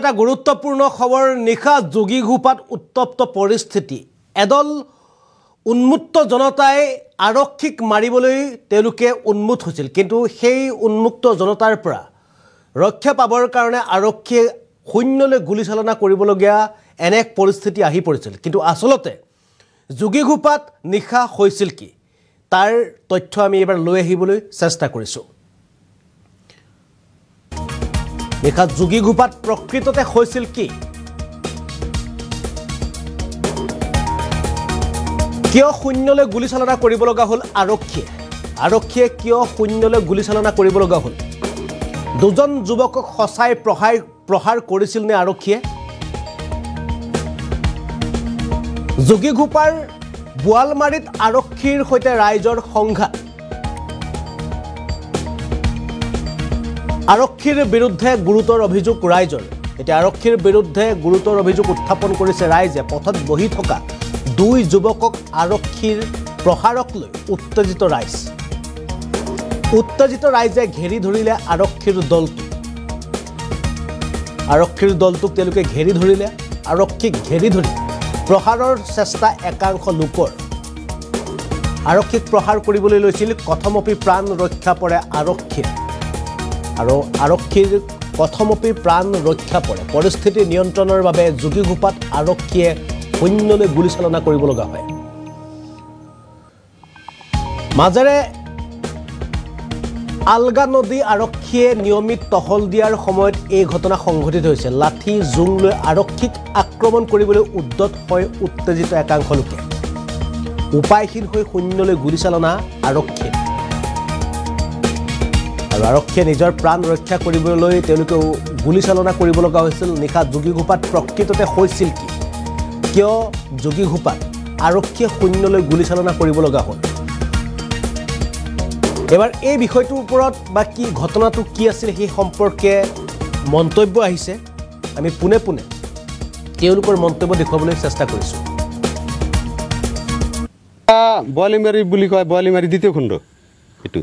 এটা গুৰুত্বপূৰ্ণ খবৰ নিশা যোগীঘোপাত উত্তপ্ত পৰিস্থিতি এদল উন্মুক্ত জনতাই আৰক্ষীক মাৰিবলৈ তেওঁলোকে উন্মুত হৈছিল কিন্তু সেই উন্মুক্ত জনতাৰ পৰা ৰক্ষা পাবৰ কাৰণে আৰক্ষীয়ে শূন্যলৈ গুলীচালনা কৰিবলগীয়া এনে এক পৰিস্থিতি আহি পৰিছিল কিন্তু আসলতে যোগীঘোপাত নিশা হৈছিল কি তাৰ তথ্য আমি এবাৰ লৈ আহিবলৈ চেষ্টা কৰিছো নিশা যোগীঘোপাত প্ৰকৃততে হৈছিল কি কিয় শূন্যলৈ গুলীচালনা কৰিব লগা হ'ল আৰক্ষীয়ে কিয় শূন্যলৈ গুলীচালনা কৰিব লগা হ'ল দুজন যুৱকক হসাই প্ৰহাৰ কৰিছিল নে আৰক্ষীয়ে যোগীঘোপাৰ বুৱালমাৰীত আৰক্ষীৰ সৈতে ৰাইজৰ সংঘাত আৰক্ষীৰ বিৰুদ্ধে গুৰুতৰ অভিযোগ ৰাইজৰ এতিয়া আৰক্ষীৰ বিৰুদ্ধে গুৰুতৰ অভিযোগ উত্থাপন কৰিছে ৰাইজে পথত বহি থকা দুই যুৱকক আৰক্ষীৰ প্ৰহাৰক লৈ উত্তেজিত ৰাইজে ঘেৰি ধৰিলে আৰক্ষীৰ দলটোক তেওঁলোকে ঘেৰি ধৰিলে আৰক্ষীক ঘেৰি ধৰি প্ৰহাৰৰ চেষ্টা একাংশ লোকৰ আৰক্ষীক প্ৰহাৰ কৰিবলৈ লৈছিল কথমপি প্ৰাণ ৰক্ষা পৰে আৰক্ষীৰ আৰু আৰক্ষীৰ কথমপি প্ৰাণ ৰক্ষা পৰে পৰিস্থিতি নিয়ন্ত্ৰণৰ বাবে যোগীঘোপাত আৰক্ষীয়ে শূন্যলৈ গুলীচালনা কৰিব লগা হয় মাজেৰে আলগা নদী আৰক্ষীয়ে নিয়মিত টহল দিয়াৰ সময়ত এই ঘটনা সংঘটিত হৈছে লাঠি জোং লৈ আৰক্ষীক আক্ৰমণ কৰিবলৈ উদ্যত হৈ উত্তেজিত একাংশ লোকে উপায়হীন হৈ শূন্যলৈ গুলীচালনা আৰক্ষীৰ আৰু আৰক্ষীয়ে নিজৰ প্ৰাণ ৰক্ষা কৰিবলৈ তেওঁলোকে গুলীচালনা কৰিব লগা হৈছিল নিশা যোগীঘোপাত প্ৰকৃততে হৈছিল কি কিয় যোগীঘোপাত আৰক্ষীয়ে শূন্যলৈ গুলীচালনা কৰিব লগা হ'ল এবাৰ এই বিষয়টোৰ ওপৰত বা কি ঘটনাটো কি আছিল সেই সম্পৰ্কে মন্তব্য আহিছে আমি পুনে তেওঁলোকৰ মন্তব্য দেখুৱাবলৈ চেষ্টা কৰিছোঁ বলিমাৰী বুলি কয় বলিমাৰী দ্বিতীয় খণ্ড এইটো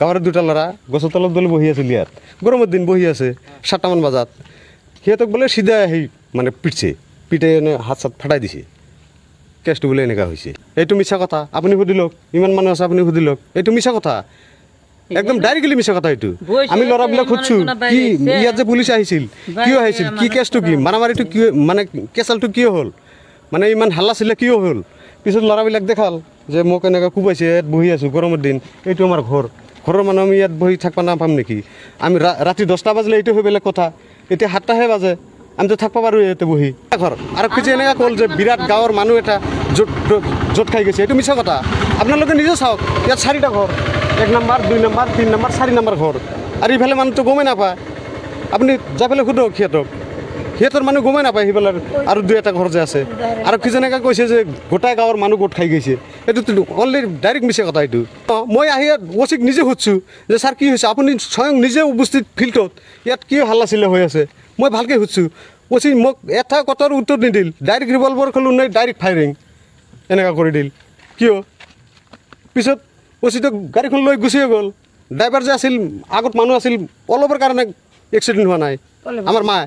গাঁৱৰ দুটা ল'ৰা গছৰ তলত বোলে বহি আছিল ইয়াত গৰমৰ দিন বহি আছে 7টামান বজাত সিহঁতক বোলে চিধা আহি মানে পিটে এনে হাত চাত ফাটাই দিছে কেছটো বোলে এনেকুৱা হৈছে এইটো মিছা কথা আপুনি সুধিলক ইমান মানুহ আছে আপুনি সুধিলক এইটো মিছা কথা একদম ডাইৰেক্টলি মিছা কথা এইটো আমি ল'ৰাবিলাক সুধিছোঁ কি ইয়াত যে পুলিচ আহিছিল কিয় আহিছিল কি কেছটো কি মাৰামাৰিটো কিয় মানে কেঁচালটো কিয় হ'ল মানে ইমান হাল্লা চিল্লা কিয় হ'ল পিছত ল'ৰাবিলাক দেখাল যে মোক এনেকৈ কোবাইছে ইয়াত বহি আছোঁ গৰমৰ দিন এইটো আমাৰ ঘৰৰ মানুহ আমি ইয়াত বহি থাকিব নাপাম নেকি আমি ৰাতি 10টা বাজিলে এইটো হৈ বেলেগ কথা এতিয়া 7টাহে বাজে আমিতো থাকিব পাৰোঁ ইয়াতে বহি ঘৰ আৰু কিছু এনেকৈ ক'ল যে বিৰাট গাঁৱৰ মানুহ এটা জোট খাই গৈছে এইটো মিছা কথা আপোনালোকে নিজে চাওক ইয়াত 4টা ঘৰ 1 নম্বৰ 2 নম্বৰ 3 নম্বৰ 4 নম্বৰ ঘৰ আৰু ইফালে মানুহটো গমেই নাপায় আপুনি যাই পেলাই সোধক সিহঁতৰ মানুহ গমেই নাপায় সিফালে আৰু 2-এটা ঘৰ যে আছে আৰু কিজনেকৈ কৈছে যে গোটাই গাঁৱৰ মানুহ গোট খাই গৈছে এইটোতো অলৰেডি ডাইৰেক্ট মিছা কথা এইটো মই আহি ইয়াত ওচিক নিজে সুধিছোঁ যে ছাৰ কি হৈছে আপুনি স্বয়ং নিজে উপস্থিত ফিল্ডত ইয়াত কি হাল্লা চিল্লা হৈ আছে মই ভালকৈ সুধিছোঁ ওচি মোক এটা কথাৰ উত্তৰ নিদিল ডাইৰেক্ট ৰিভলভাৰ খোলোঁ নাই ডাইৰেক্ট ফায়াৰিং এনেকুৱা কৰি দিল কিয় পিছত ওচিটো গাড়ীখন লৈ গুচিয়ে গ'ল ড্ৰাইভাৰ যে আছিল আগত মানুহ আছিল অলপৰ কাৰণে এক্সিডেণ্ট হোৱা নাই আমাৰ মায়ে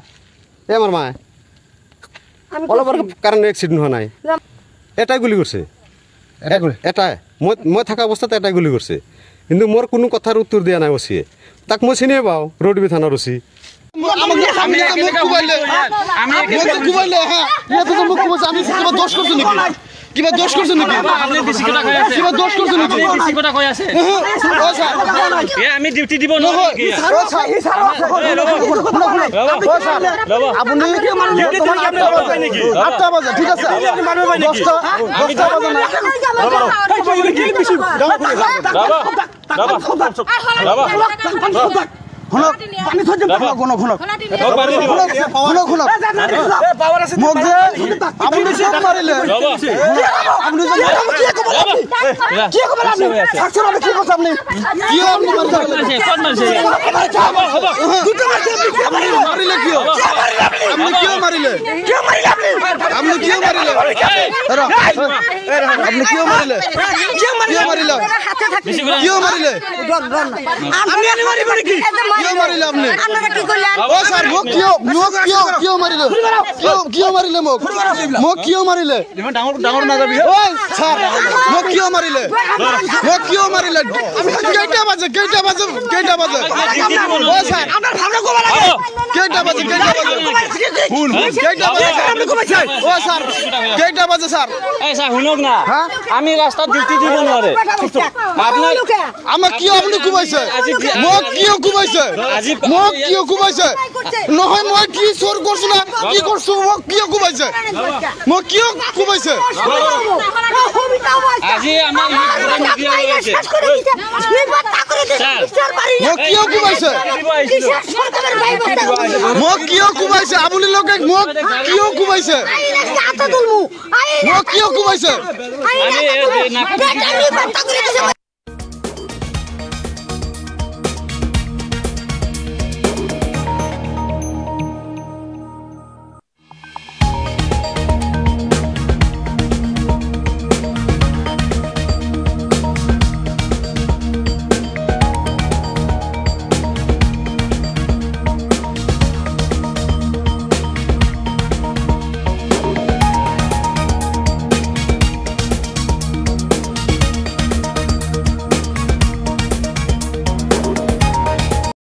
অলপৰ কাৰণে এক্সিডেণ্ট হোৱা নাই এটাই গুলি কৰিছে এটাই মই থকা অৱস্থাত এটাই গুলি কৰিছে কিন্তু মোৰ কোনো কথাৰ উত্তৰ দিয়া নাই ওচিয়ে তাক মই চিনিয়ে পাওঁ ৰৌডবি থানাৰ ওচি কিবা দোষ করছেন নাকি আপনি বেশি কথা কই আছে কিবা দোষ করছেন নাকি বেশি কথা কই আছে ও স্যার এ আমি ডিউটি দিব না কি স্যার আপনি ডিউটি থেকে আপনি করবেন নাকি 8টা বাজে ঠিক আছে আপনি মানবে ভাই নাকি 10টা বাজে না কি বেশি দাও ঘনক পানি থৈ দিম ঘনক পাওয়ার আছে মোক যে আপনি সব মারিলে আপনি কি খবর আপনি সাক্ষর আপনি কি কথা আপনি কি আপনি মারিলে কোন মারছে দুটো মারছে আপনি মারিলে কি আপনি কিয় মারিলে আপনি কিয় মারিলে আপনি কিয় মারিলে কিয় মারিলে কিয় মারিলে আপনি আনি মারিব নেকি কিয় মারিলে আপনি ও স্যার মোক কিয় মারিলে কিয় মারিলে মোক কিয় মারিলে ডাঙৰ ডাঙৰ না যাবি ও স্যার মোক কিয় মারিলে আমি কেইটা বাজে ও স্যার আপনার ভাবনা কব লাগে কেইটা বাজে ফুল কেইটা বাজে আপনি কইছে ও স্যার কেইটা বাজে স্যার এই স্যার শুনক না আমি রাস্তাত ডিউটি দিব নোৱাৰে আপনার আমাক কিয় আপনি কুবাইছে মোক কিয় কুবাইছে নহয় মই কি চোৰ কৰছো না কি কৰছো মোক কিয় কুবাইছে আজি আমাৰ মোক কিয় কুবাইছে আপুনি লোকে মোক কিয় কুবাইছে